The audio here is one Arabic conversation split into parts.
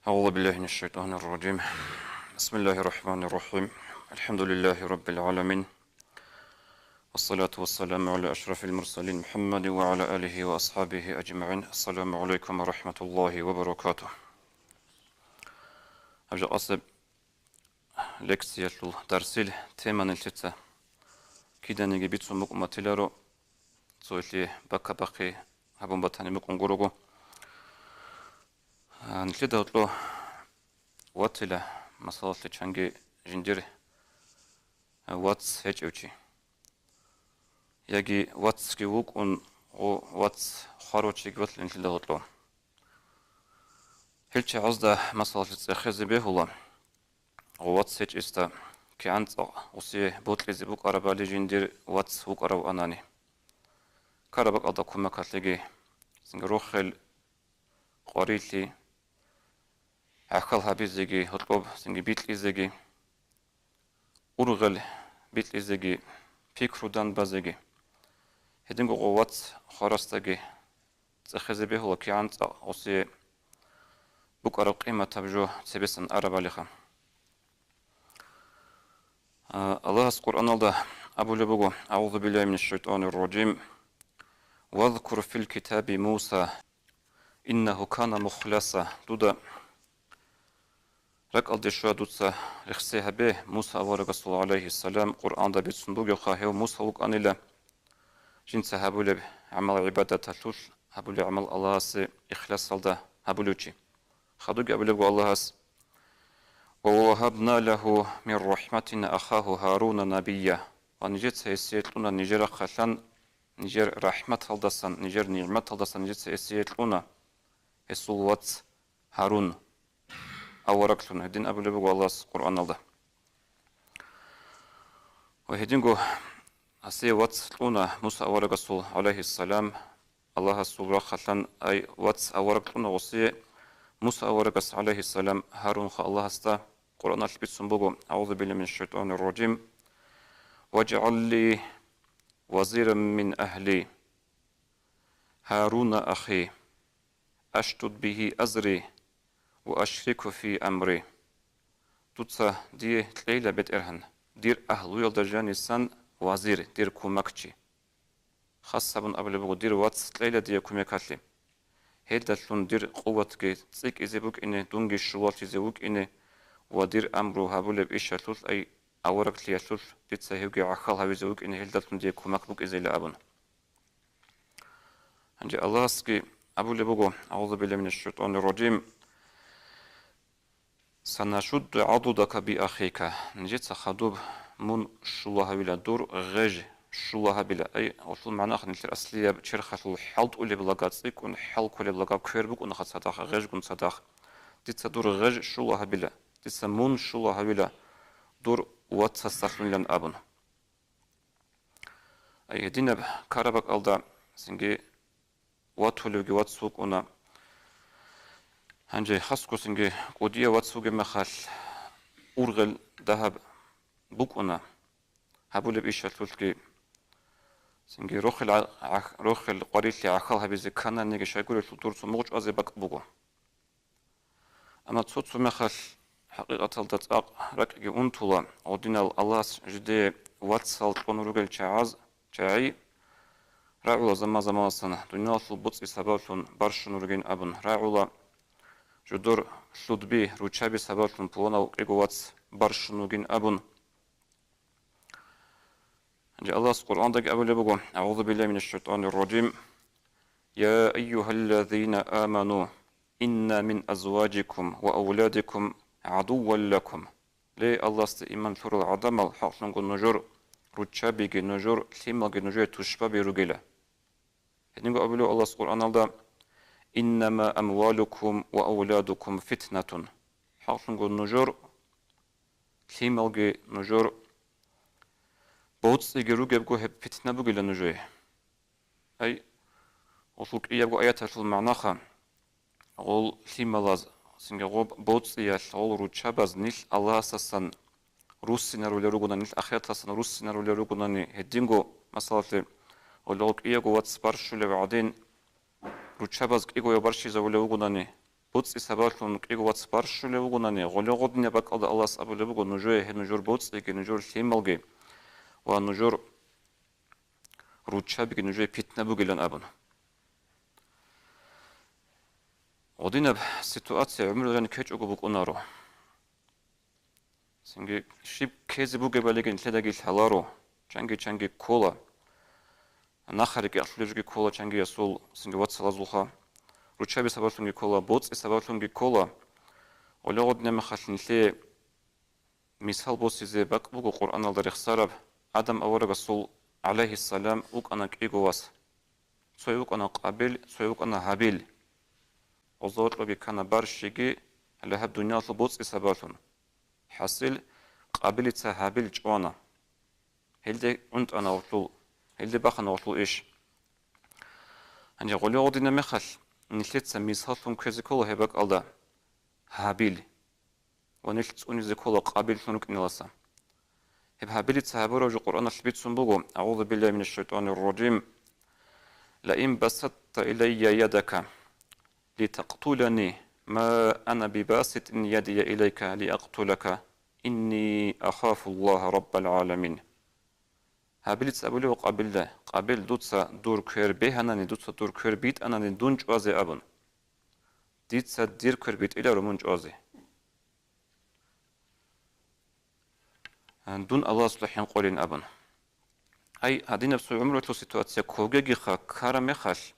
أعوذ بالله من الشيطان الرجيم. بسم الله الرحمن الرحيم. الحمد لله رب العالمين، والصلاة والسلام على أشرف المرسلين محمد وعلى آله وأصحابه أجمعين. السلام عليكم ورحمة الله وبركاته. أبجأ أصب لكسية الدرسيل تيمان التتا كيدا نيجي بيتسو مقوماتيلارو سويتلي بكا بقي هبون بطاني مقونغوروغو نتلدا هتلو واتلا مسالة چانجي جندير واتس هيج اوچي يجي واتس كي ووك اون واتس خاروچي گوتل نتلدا هتلو هلچي عزدا مسالة تسخيزي بيهولا واتس هيج استا كي عنصا وسي بوتلي زي بوك عربالي جندير واتس ووك عرب اناني كاربك ادا كوما كاتلجي سنگروخل قاريتلي عقل هابيزيجي هطلب سنجي بيتليزيجي أورغل بيتليزيجي فكرودان بازيجي هدينغو قوات خارستاجي تخزي به هو كيانت أوسي بوك أرب قيمة تبجو تبسن أرب عليها الله القرآن الله أبو لبوغو أعوذ بالله من الشيطان الرجيم واذكر في الكتاب موسى إنه كان مخلصا دودا رك aldı şu adutsa rixsehabe Musa avaragasulu aleyhi selam Kur'an'da bir sunduğu yokahev Musa luk anile jinse habule amal ibadet atul habule amal Allah'sı ihlas alda habuluçi khadu gabule bu Allah'as ve vahabna lehu min rahmetina ahahu Harun nabiyya ve nijet seysiyetluna nijer khalan nijer rahmet aldasan nijer nimet aldasan nijet seysiyetluna esulvat Harun أوركتون هدين أبو لبو الله القرآن الله وهدينغو أسي واتسلونا موسى أورك الصول عليه السلام الله الصول خلان أي واتس أوركتونا وصي موسى أورك عليه السلام هارون خ الله استا قرآن البيت سنبوغو أعوذ بالله من الشيطان الرجيم واجعل لي وزيرا من أهلي هارون أخي أشتد به أزري وأشرك في أمري تutsa diye tleyle bet erhan dir ahlu yolda janisan wazir dir kumakçı خاصة قبل بقدر واتس تleyle diye kumekatli هيدلون dir قوت ki tsik izebuk ine dungi şuvat izebuk ine wadir amru habule işatul ay avarak liyatul ditsa hevge akal havizebuk ine heldalun diye kumakbuk izeli abun Anca Allah ki Abu Lebugo Auzu billahi mineşşeytanirracim سنشد عضدك بأخيك نجيت خدوب من شلها بلا دور غج شلها بلا أي وصل معنا خن الأصلية بشرخة الحلط اللي بلاقات يكون حلق اللي بلاقات كيربك ونخد صداق غج كن صداق تتصدر غج شلها بلا تسمون شلها بلا دور واتسستخدم لن أبن أي دينا كاربك ألدا سنجي واتولوجي واتسوق ونا هنجي خاصكو سنجي قودية واتسوغي مخال أورغل دهب بوكونا هبولي بإيشا تلتكي سنجي روخل قريتلي عخالها بيزي كانا نيجي شايقولي تلتورسو موج أزي بك بوكو أما تصوتسو مخال حقيقة تلتاق ركي أنتولا ودينا الله جدي واتسال تقونروغل چاعز چاعي راعولا زما سنة دنيا تلبوتس إساباتون برشنورغين أبن راعولا جدور شدبي روچابي سباتون بونا وقيقوات برشنوغين أبن جاء الله القرآن دك أبو لبقو أعوذ بالله من الشيطان الرجيم يا أيها الذين آمنوا إن من أزواجكم وأولادكم عدوا لكم لي الله استئمان ثور العدم الحقنق النجور روچابي نجور ثيمال نجور تشبابي رجلا هنقول أبو الله القرآن ده إنما أموالكم وأولادكم فتنة حقنقو نجور كيمالجي نجور بوتس يجروج يبقوا هب فتنة بقول نجوي أي وصلك يبقوا آيات المعناخة أقول كيمالاز سنجروب بوتس يشغل روتشابز نيل الله أساسا روس سيناريو لروجنا نيل أخيرا أساسا روس سيناريو لروجنا ني هدينجو مثلا ولوك يبقوا واتس برشوا لبعدين روچاباز ایگو یا برشی زوله وگونانی بوتس إساباتون كيغو واتس بارشو لبغوناني غولي غودني باك الله سأبو لبغو نجوه نجور بوتس إيكي نجور ثيمالغي ونجور روتشابي نجوه بيتنا بوغيلان أبن 어디나 시투아츠에 얼마나 캐주고 보고나로 생기 10 케즈북에 발리긴 세다기 살아로 장기 콜라 나하르기 아슬르기 콜라 장기 야솔 생기 왓살아줄하 루차비 사바퉁기 콜라 보츠 사바퉁기 콜라 올려고드네 마하신세 미살 보시제 박부고 꾸란 알다리 хсараб адам аварага сул алейхи салам ук ана кигоас союк ана қабил союк ана хабил وزور لو كان برشيجي لهب دنيا طلبوت إساباتون حصل قابل تهابل جوانا هلدي أنت أنا وطلو هلدي بخنا وطلو إيش أني قولي غودينا مخل نلت سميساتون كريزيكول هبك الله هابيل ونلت أنيزيكول قابل ثنوك نلاسا هب هابيل تهابل وجو قرآن البيت سنبوغو أعوذ بالله من الشيطان الرجيم لئن بسطت إلي يدك لتقتلني ما أنا بباسط يدي إليك لأقتلك إني أخاف الله رب العالمين هابلت أبولي وقابل قابل دوتسا دور كير بيهناني دوتسا دور كير بيت أناني دونج أزي أبن ديتسا دير كير بيت إلى رمونج أزي دون الله صلحين قولين أبن أي هادين بسوي عمره تلو سيتواتسيا كوغيغي خا كارمي خاش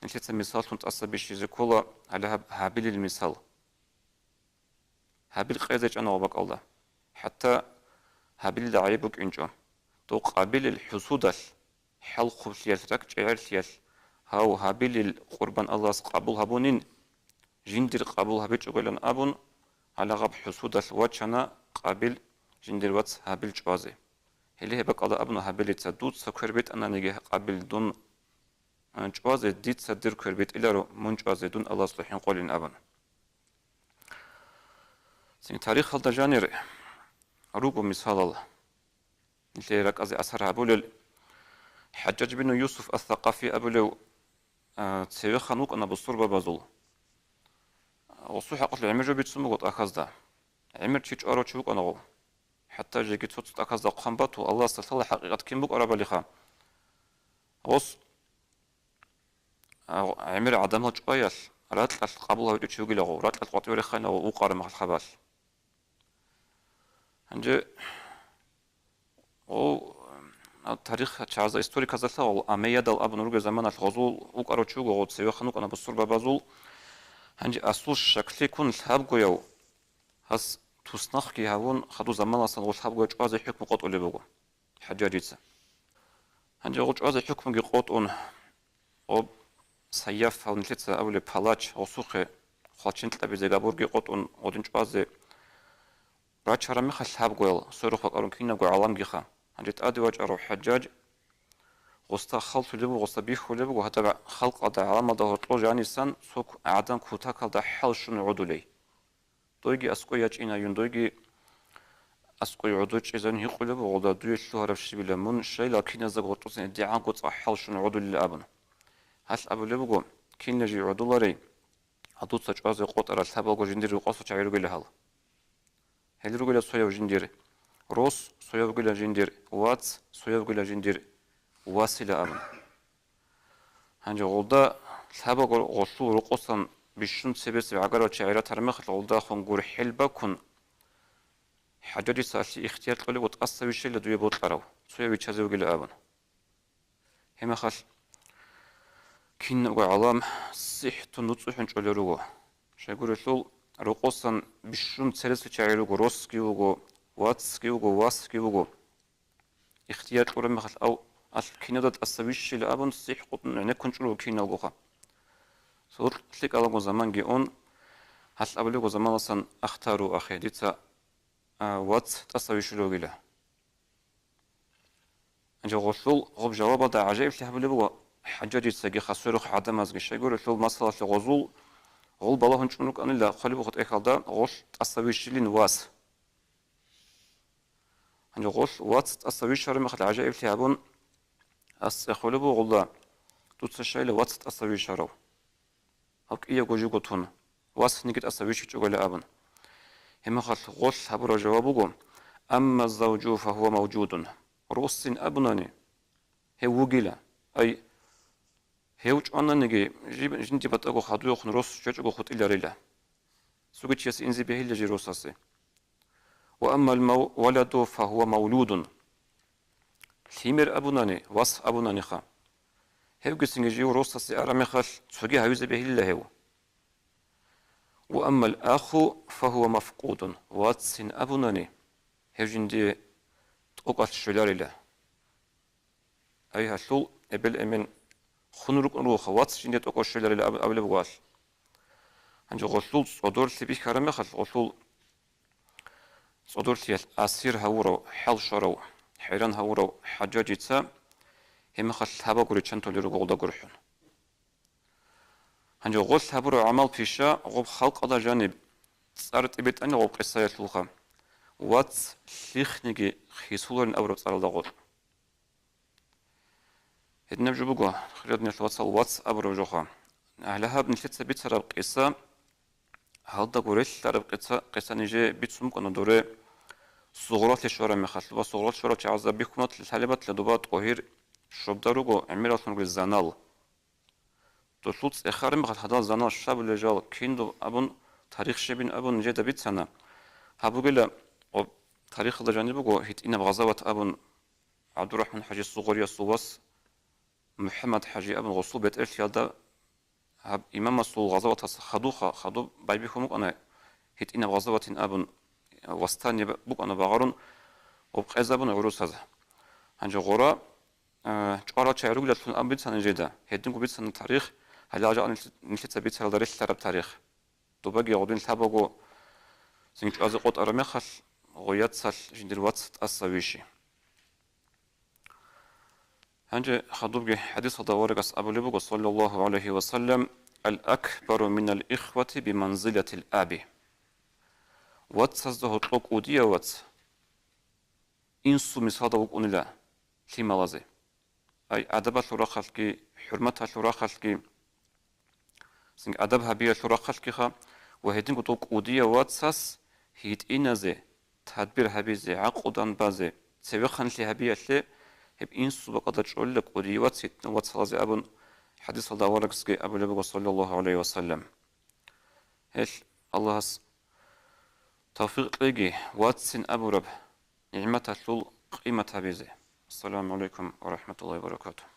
نشيت مثال كنت أصلا زكولا على هابيل المثال هابيل قيزج أنا وبق الله حتى هابيل دعيبك إنجو تو قابل الحسود حل خبسيال رك جعل هاو هابيل القربان الله قبول هبونين جندر قبول هبيج وقولن أبون على غب حسود واتشنا قابل جندر وات هابيل جوازي هلي هبق الله أبن هابيل تدود سكربيت أنا نجي قابل دون جوازي ديت صدر كربيت إلى منجوازي دون الله صلحين قولين أبن سين تاريخ هذا جانر روبو مثال الله اللي ركز أثر أبول حجاج بن يوسف الثقافي أبول تسوي خنوق أنا بالصربة بازول وصوح قتل عمر جبت سموت أخذ عمر تيج أرو تشوك أنا حتى جيت صوت أخذ قنبات والله استطاع حقيقة كم بق أربع لخا وص عمر عدم جويل راتل قبلها وتشوق له راتل قطير خانه وقارم الخبال هنجي او تاريخ تشازا историк казалса амеядал абнурге заман алгозул укарочуго гоцева ханук ана бусурба базул ханжи асул шакли кун сабгояв хас туснах ки хавун хаду заман асан гол сабгоя чуазе хукм кот олебого хаджарица ханжи гол чуазе хукм ги кот он об саяф фаунлица авле палач осухе халчин табизе габурги кот он один чуазе راتشارمي خلاب قويل صاروخ فقارون كينا قو عالم جيخا هنجت أدي وجه حجاج غستا خلط لبو غستا بيخ لبو وهتبع خلق أدا عالم أدا هرطلو جاني سان سوك أعدان كوتاك أدا حل شنو عدو لي دويجي أسكو يجينا يون دويجي أسكو يعدو جيزان هيقو لبو غدا دوي شلو هرف شبيلا من شاي لكن يزاق غطوسين ادعان قوت حل شنو عدو لي أبن هاس أبو لبو كين نجي عدو لاري هدوت ساج أزي قوت أرى الثابل جندير وقاسو تعيرو قيل هال هلرجلا سويا جندير روس سويا جلا جندير واتس سويا جلا جندير واسيلا أمن هنجي غلدا ثابق غصو رقصا بشون سبس عقارة شعيرة ترمخ غلدا خنقور حلبا كن حجاجي ساسي اختيار قلي وتقصى بشي لدوية بوطلارو سويا بيتشازيو جلا أمن هما خاص كين وعلام صحة نتصحن شوليرو شايقول شول رقصا بشون سلسلة شعيرو روس كيوغو واتس كيوغو واس كيوغو اختيار قرم مخل أو أصل كينادات أسويش لأبن صح قطن نكون شلو كينالغوها صور تلك ألغو زمان جيون هل أبلغو زمان أصلا أختارو أخي ديتا واتس تسويش لو جيلا أنجو غشول غب جوابا دا عجائب لهبلغو حجاجي تساقي خسروخ عدم أزغي شايقول شلو مسألة لغزول غول بالله نشونك أنا لا خلي بخط إخالدا غش أسويشلين واس هني غش واس أسويش هرم خد عجائب ثيابون خلي بو غلا توت الشيء لواس أسويش هرو هك إيه جوجي قطون واس نجد أسويش تقول أبن هم خل غل هبر جوابه أما الزوج فهو موجود روس أبناني هو جيلا أي هيوج أنا نجي جنتي بتأكو خدو يخن روس شجع أكو خد إلا ريلا سوقت يس إنزي به اللي جروساسي وأما الولد فهو مولود ثيمر أبناني وص أبناني خا هيو جسنج جيو روساسي أرامي خل سوقي هيوز به اللي هو وأما الأخ فهو مفقود واتسن أبناني هيو جندي تقوقات شلاريلا أي هالشول قبل أمن خنروك نروخ واتس جندي تقوقات شلاريلا قبل بقال هنجو غشول صدور سبيك كرامي خل غشول صدور سيال أسير هورو حل شرو حيران هورو حجاجيتسا هم خل هبا قري چنتو لرو غودا قرحون هنجو غش هبرو عمل فيشا غوب خلق أدا جانب صارت إبت أني غوب قصايا تلوخا وات ليخنجي خيسولن أورو صار لغور هدنا بجبوغا خلينا نتواصل واتس أبرو جوخا أهلها بنشتت بيت سرب قصة هذا قريش تعرف قصة نيجي بيتسمك أنا دوري صغرات الشوارع مخاطر وصغرات الشوارع تعزى بيكونت الحلبات لدوبات قهير شرب داروغو عميرة نقول الزنال تشوت إخر مخاط هذا الزنال الشاب اللي جال كيندو أبون تاريخ شبين أبون جدا بيت سنة هبوغلا تاريخ الجانبوغو هيت إنا بغزوة أبون عبد الرحمن حاجي الصغرية الصوباس محمد حاجي أبون غصو بيت إرش يالدا هب إمام الصول غزوة خدو بايبيكم أنا هيت إنا بغزوة أبون وستاني بوك أنا بغارون وبقيزابون عروس هذا هنجو غورا جارا تشعروا لتون أبيت سنة جدا هيدنكو بيت سنة تاريخ هلا جاء نشيت بيت سنة داريش ترى تاريخ دوباقي غودين ثابوغو سنج أزي قط أرميخل غويات سال جندر واتس أسويشي هنجي خدوبجي حديث دورقس أبو لبوغو صلى الله عليه وسلم الأكبر من الإخوة بمنزلة الأب واتس هزده طوق وديا واتس إنسو مسادة وقونلا لمالازي أي أدب الشراخلكي حرمة الشراخلكي سنج أدبها بيا الشراخلكي خا وهيدين طوق وديا واتساس هيت إنازي تدبير هبيزي عقودان بازي سيوخن لي هبيا هب إنسو بقدر تقول لك ودي واتسيت واتسالازي أبن حديث الله ورقسكي أبو لبوغو صلى الله عليه وسلم هيش الله توفيق لقي واتسن أبو رب نعمة اللول قيمة بيزي السلام عليكم ورحمة الله وبركاته